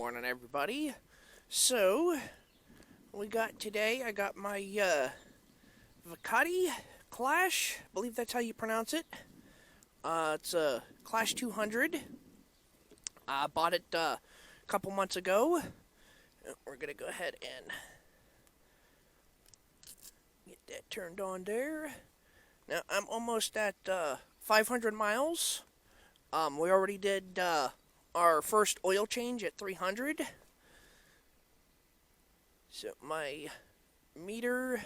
morning, everybody. So, we got today, I got my Vitacci Clash, I believe that's how you pronounce it. It's a Clash 200. I bought it a couple months ago. We're going to go ahead and get that turned on there. Now, I'm almost at 500 miles. We already did our first oil change at 300. So my meter,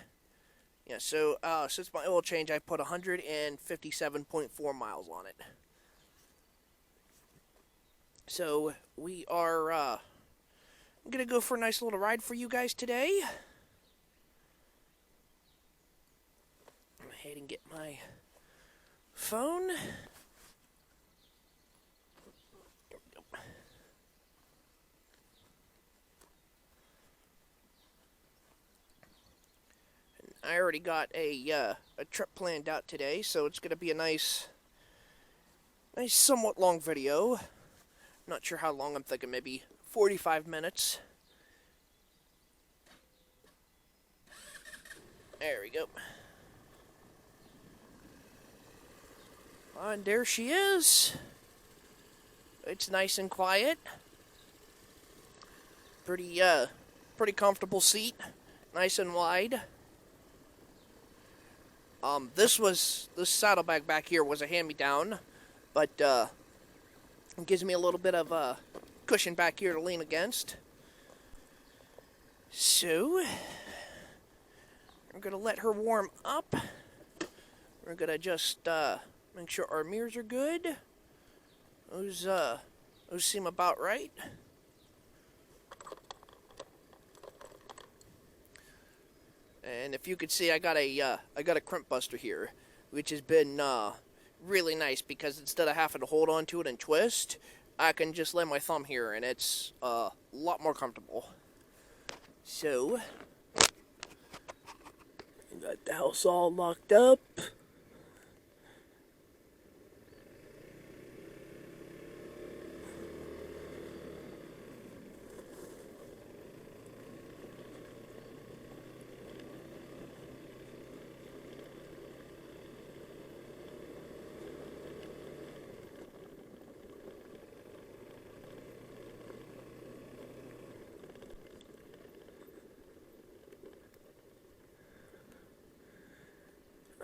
since my oil change, I put 157.4 miles on it. So we are I'm gonna go for a nice little ride for you guys today. Go ahead and get my phone. I already got a trip planned out today, so it's going to be a nice, somewhat long video. Not sure how long. I'm thinking maybe 45 minutes. There we go. And there she is. It's nice and quiet. Pretty comfortable seat. Nice and wide. This saddlebag back here was a hand-me-down, but it gives me a little bit of a cushion back here to lean against. So, we're going to let her warm up. We're going to just make sure our mirrors are good. Those seem about right. And if you could see, I got a crimp buster here, which has been really nice because instead of having to hold on to it and twist, I can just lay my thumb here, and it's a lot more comfortable. So, got the house all locked up.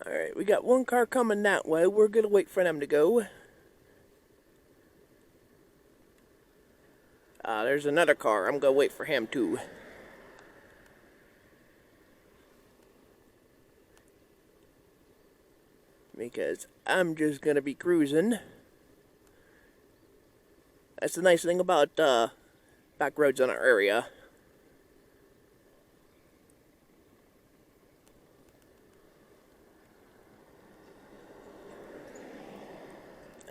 Alright, we got one car coming that way. We're going to wait for them to go. There's another car. I'm going to wait for him too. Because I'm just going to be cruising. That's the nice thing about back roads in our area.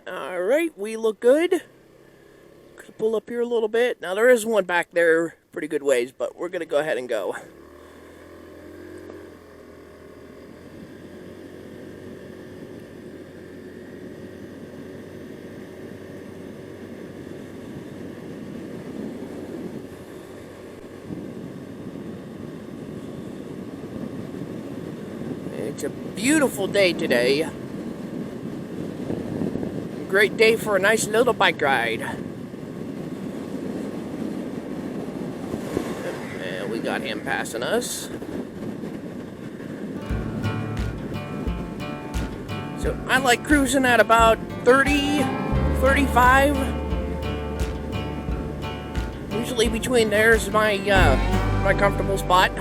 Alright, we look good. Could pull up here a little bit. Now there is one back there pretty good ways, but we're going to go ahead and go. It's a beautiful day today. Great day for a nice little bike ride. And we got him passing us. So I like cruising at about 30, 35. Usually between there's my my comfortable spot.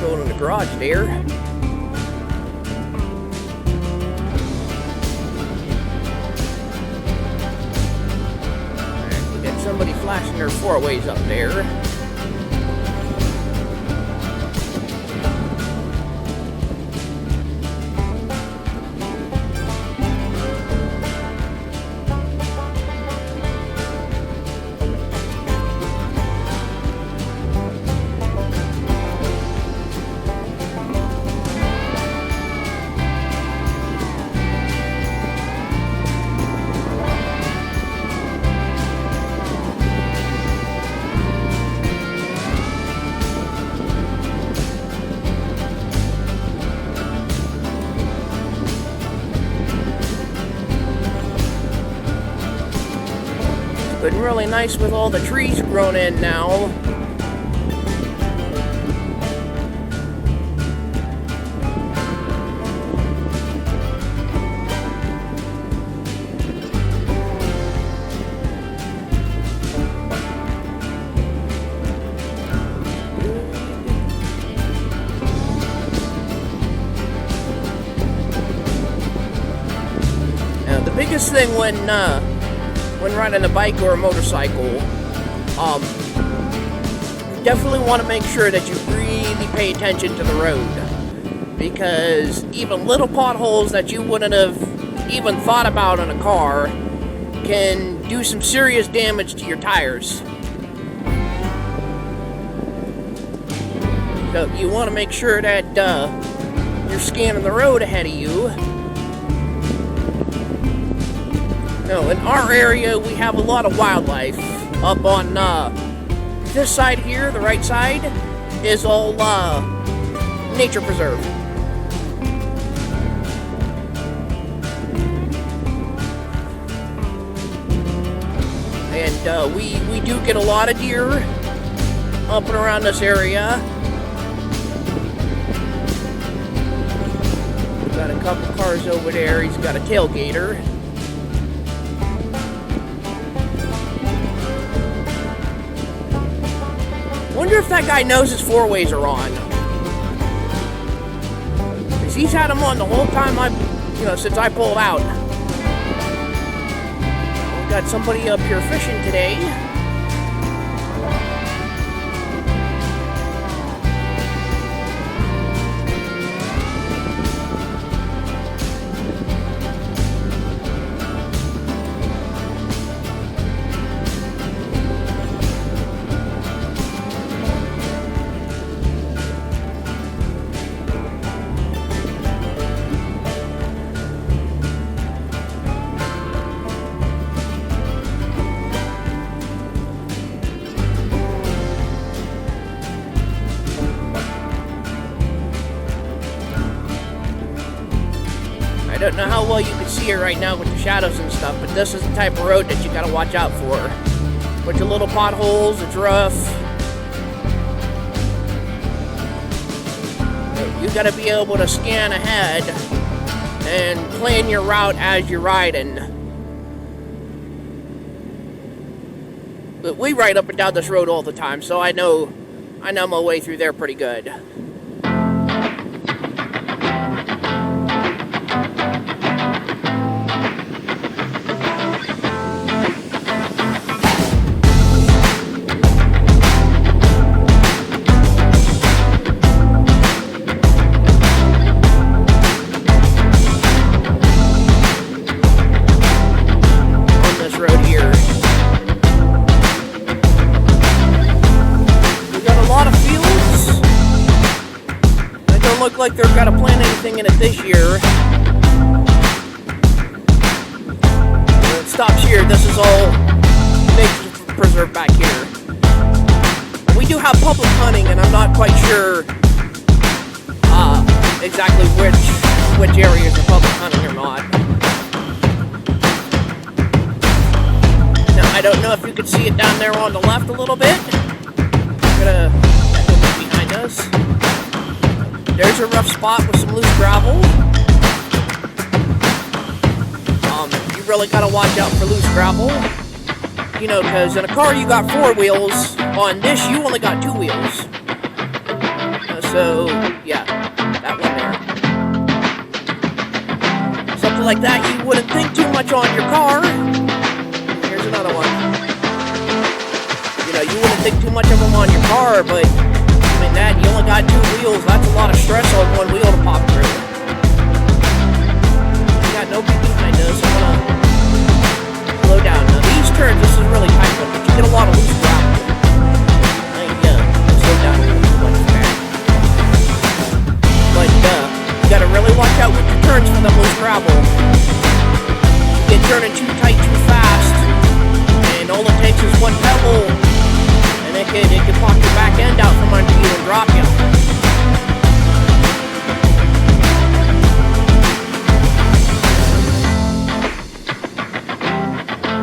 Going in the garage there. We got somebody flashing their four-ways up there. Looking really nice with all the trees grown in now. The biggest thing when riding a bike or a motorcycle, definitely want to make sure that you really pay attention to the road, because even little potholes that you wouldn't have even thought about in a car can do some serious damage to your tires. So you want to make sure that you're scanning the road ahead of you. No, in our area, we have a lot of wildlife. Up on this side here, the right side, is all nature preserve. And we do get a lot of deer up and around this area. We've got a couple cars over there. He's got a tailgater. Wonder if that guy knows his four-ways are on. Because he's had them on the whole time since I pulled out. We've got somebody up here fishing today. I don't know how well you can see it right now with the shadows and stuff, but this is the type of road that you gotta watch out for. Bunch of little potholes, it's rough. You gotta be able to scan ahead and plan your route as you're riding. But we ride up and down this road all the time, so I know my way through there pretty good. Look like they're gonna plant anything in it this year. It stops here. This is all nature preserve back here. We do have public hunting, and I'm not quite sure exactly which areas are public hunting or not. Now I don't know if you can see it down there on the left a little bit. That will be behind us. There's a rough spot with some loose gravel. You really gotta watch out for loose gravel. You know, because in a car you got 4 wheels. On this, you only got 2 wheels. So, yeah, that one there. Something like that, you wouldn't think too much on your car. Here's another one. You know, you wouldn't think too much of them on your car, but that you only got 2 wheels. That's a lot of stress on one wheel to pop through. We got nobody behind us. I'm gonna slow down. Now these turns, this is really tight, but you get a lot of loose gravel. Slow down a little bit. But you gotta really watch out with your turns for the loose gravel. You get turning too tight too fast, and all it takes is one pebble. And it can pop your back end out from under you and drop you.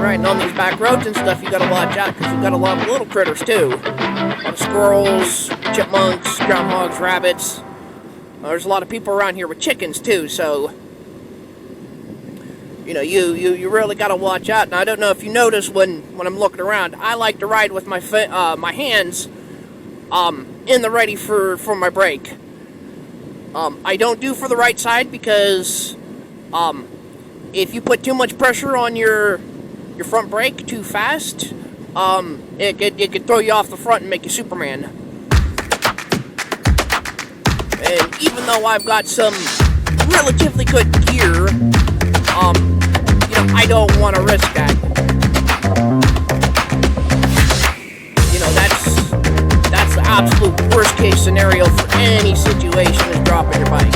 riding on these back roads and stuff, you gotta watch out because you've got a lot of little critters too. A lot of squirrels, chipmunks, groundhogs, rabbits. There's a lot of people around here with chickens too, so you know, you really gotta watch out. And I don't know if you notice when I'm looking around, I like to ride with my hands in the ready for my brake. I don't do for the right side because if you put too much pressure on your front brake too fast, it could throw you off the front and make you Superman. And even though I've got some relatively good gear, you know, I don't want to risk that. You know, that's the absolute worst case scenario for any situation is dropping your bike.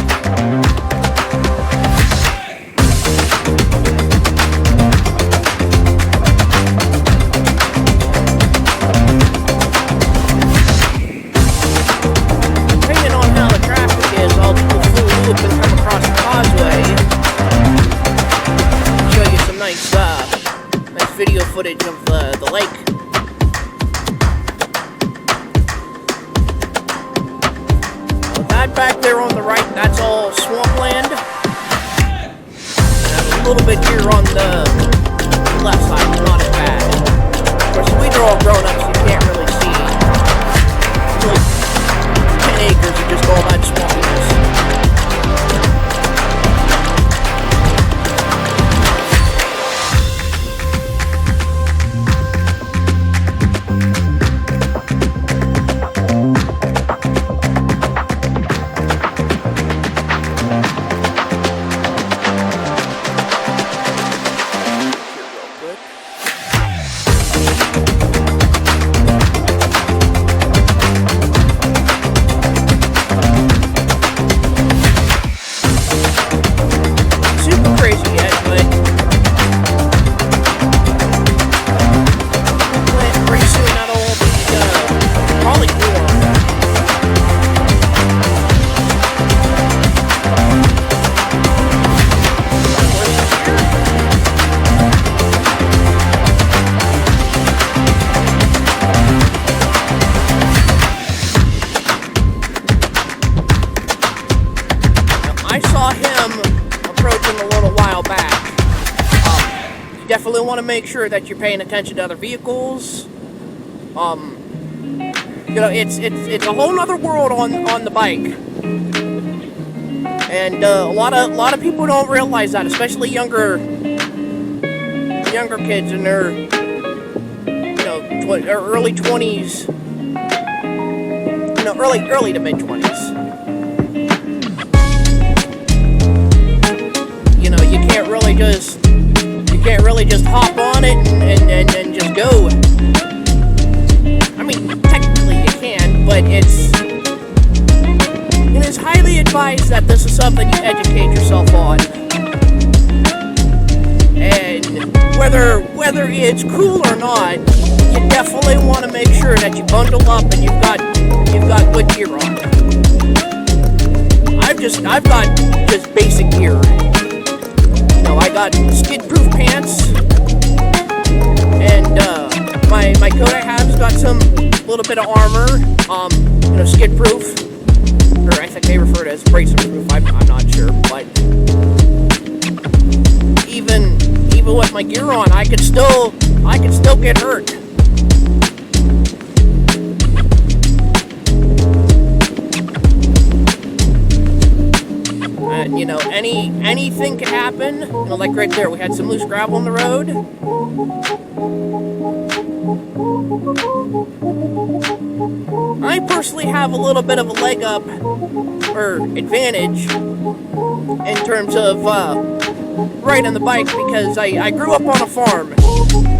Depending on how the traffic is, I'll do a full loop and come across the causeway. Show you some nice video footage of the lake. That back there on the right, that's all swampland. And a little bit here on the left side, it's not as bad. Of course, weeds are all grown up, so you can't really see. Like 10 acres of just all that swampiness. Definitely want to make sure that you're paying attention to other vehicles. You know, it's a whole other world on the bike, and a lot of people don't realize that, especially younger kids in their early 20s, early to mid 20s. You know, you can't really just hop on it and just go. I mean, technically you can, but it is highly advised that this is something you educate yourself on. And whether it's cool or not, you definitely want to make sure that you bundle up and you've got good gear on. I've got just basic gear. I got skid-proof pants, and my coat I have's got some little bit of armor, skid-proof, or I think they refer to it as abrasive-proof. I'm not sure, but even with my gear on, I could still get hurt. And, anything could happen. Like right there, we had some loose gravel on the road. I personally have a little bit of a leg up, or advantage, in terms of riding the bike, because I grew up on a farm,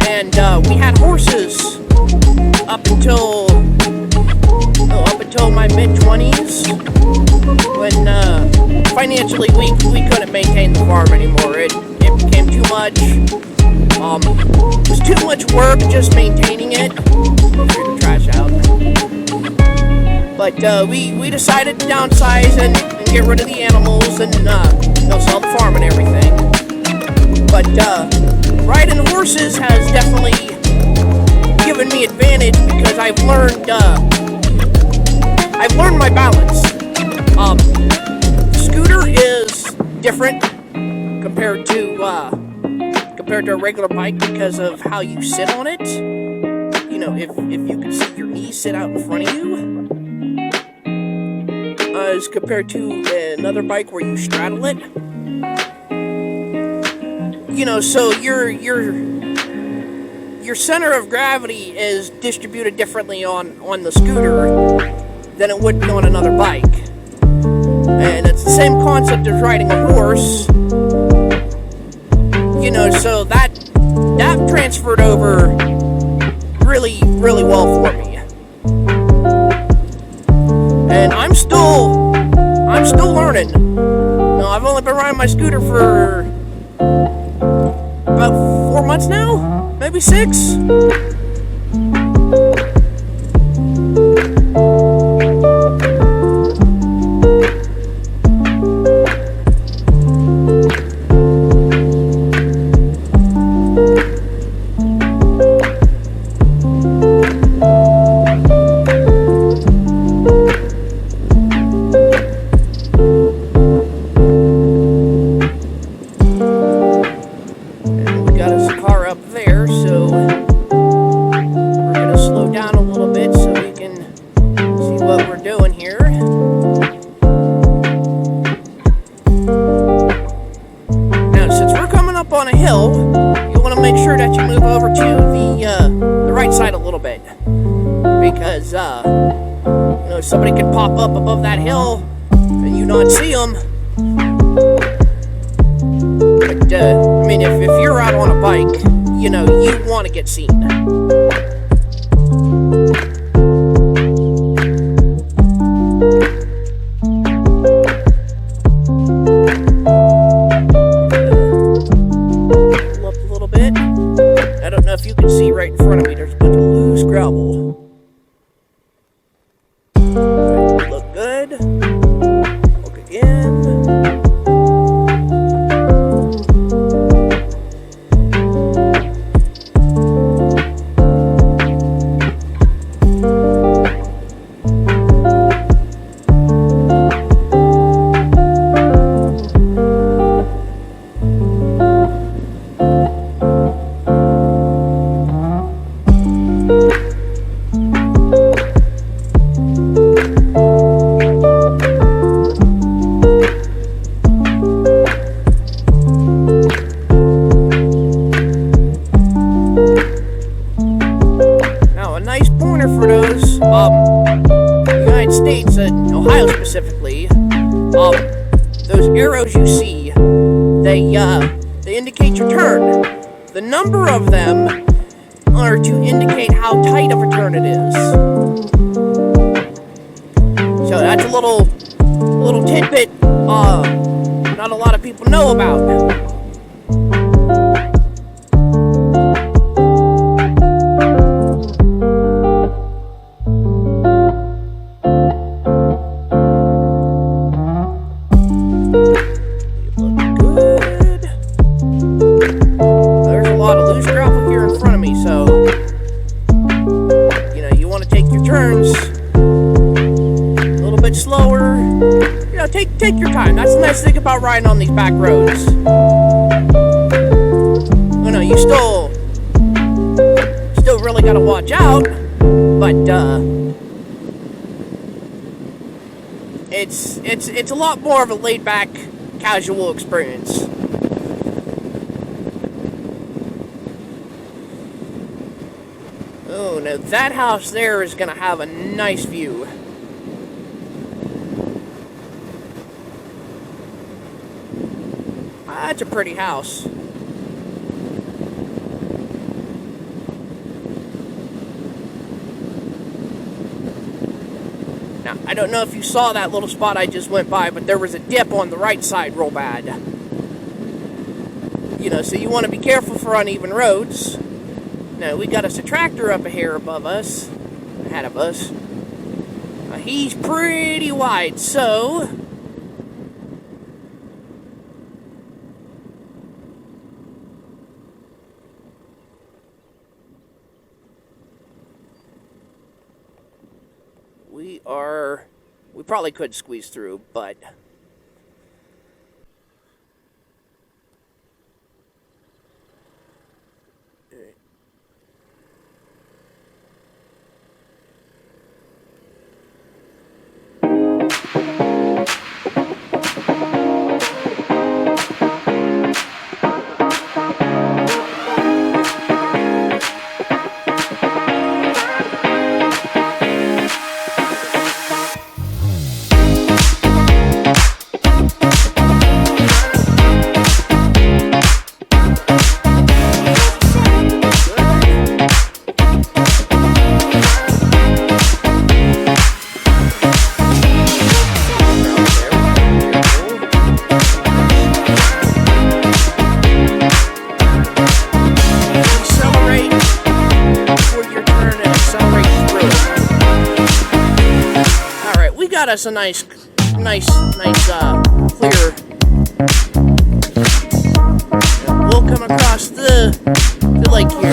and we had horses up until my mid-20s, when financially we couldn't maintain the farm anymore. It became too much. It was too much work just maintaining it. Threw the trash out. But we decided to downsize and get rid of the animals and sell the farm and everything. But riding horses has definitely given me advantage because I've learned my balance. Scooter is different compared to a regular bike because of how you sit on it. You know, if you can see your knees sit out in front of you, as compared to another bike where you straddle it. You know, so your center of gravity is distributed differently on the scooter than it would be on another bike. And it's the same concept as riding a horse. You know, so that transferred over really, really well for me. And I'm still learning. No, I've only been riding my scooter for about 4 months now, maybe 6. On a hill, you want to make sure that you move over to the right side a little bit, because you know, somebody could pop up above that hill and you not see them. But I mean, if you're out on a bike, you know, you want to get seen. If you can see right in front of me, there's a bunch of loose gravel. Look good. Look again. For those, United States, Ohio specifically, those arrows you see, they indicate your turn. The number of them are to indicate how tight of a turn it is. So that's a little tidbit, not a lot of people know about. Slower, you know, take your time. That's the nice thing about riding on these back roads. You know, you still really gotta watch out, but it's a lot more of a laid back, casual experience. Oh, now that house there is gonna have a nice view. That's a pretty house. Now, I don't know if you saw that little spot I just went by, but there was a dip on the right side real bad. You know, so you want to be careful for uneven roads. Now, we got us a tractor up here above us, ahead of us. He's pretty wide, so We probably could squeeze through, but... Got us a nice clear. We'll come across the lake here.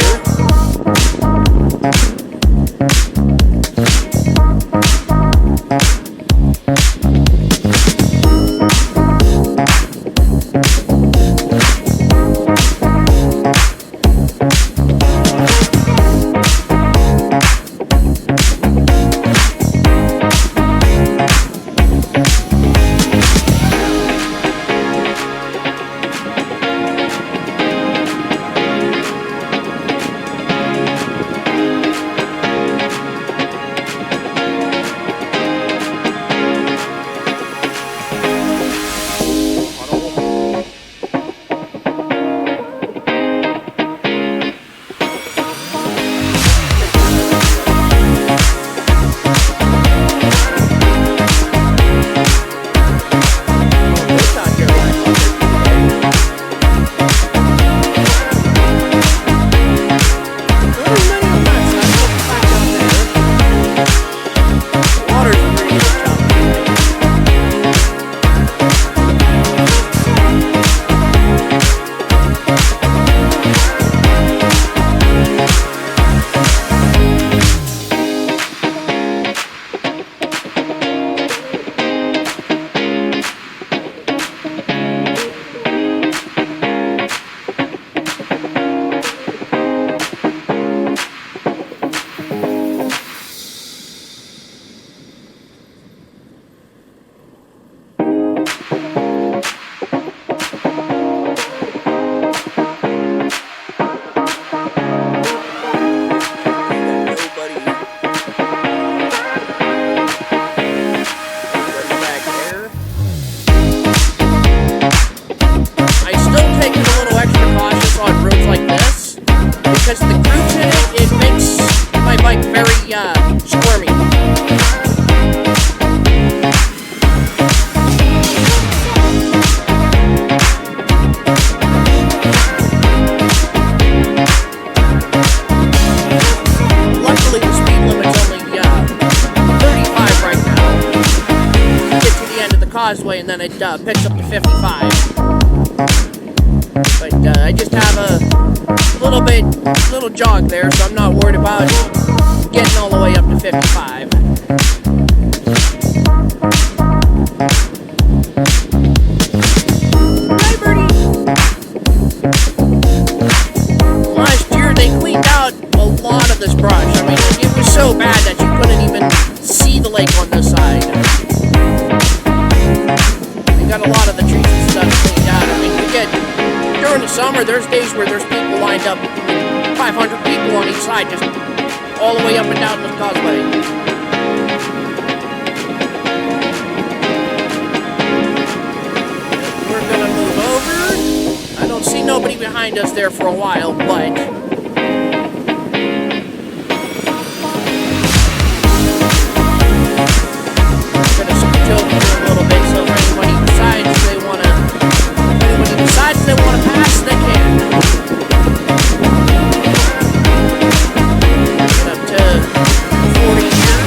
Causeway, and then it picks up to 55. But I just have a little jog there, so I'm not worried about getting all the way up to 55. Hi, birdie! Last year they cleaned out a lot of this brush. I mean, it was so bad that you couldn't even see the lake on this side. Got a lot of the trees and stuff cleaned out. I mean, during the summer, there's days where there's people lined up, 500 people on each side, just all the way up and down the causeway. We're gonna move over. I don't see nobody behind us there for a while, but... They want to pass, they can. Get up to 40 here.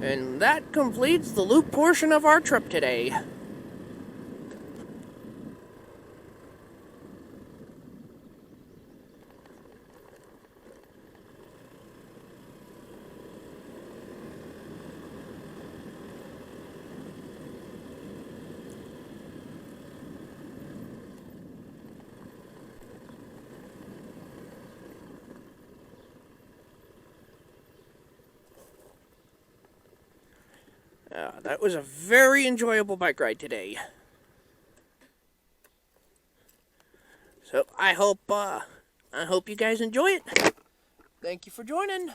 And that completes the loop portion of our trip today. That was a very enjoyable bike ride today. So I hope you guys enjoy it. Thank you for joining.